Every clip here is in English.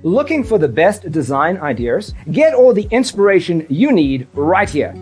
Looking for the best design ideas? Get all the inspiration you need right here.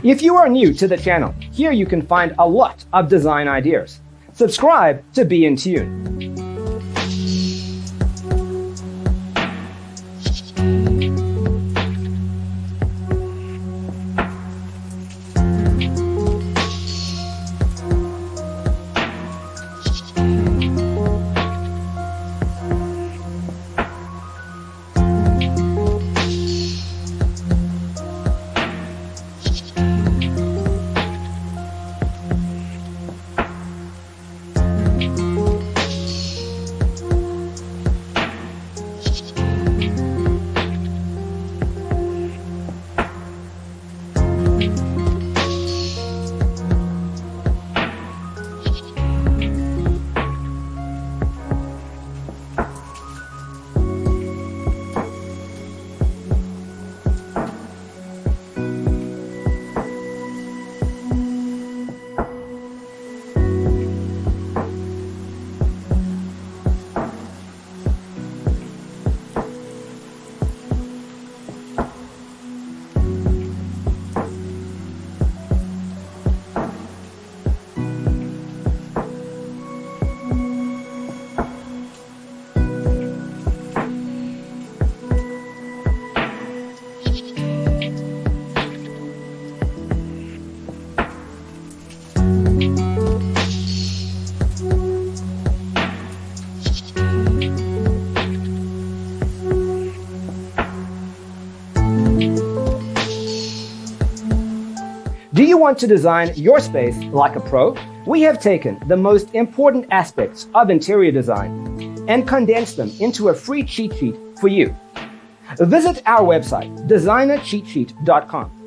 If you are new to the channel, here you can find a lot of design ideas. Subscribe to be in tune. Do you want to design your space like a pro? We have taken the most important aspects of interior design and condensed them into a free cheat sheet for you. Visit our website, designercheatsheet.com.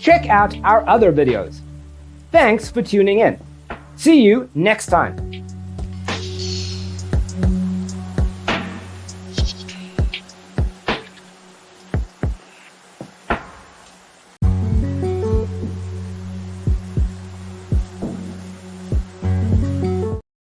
check out our other videos. Thanks for tuning in. See you next time.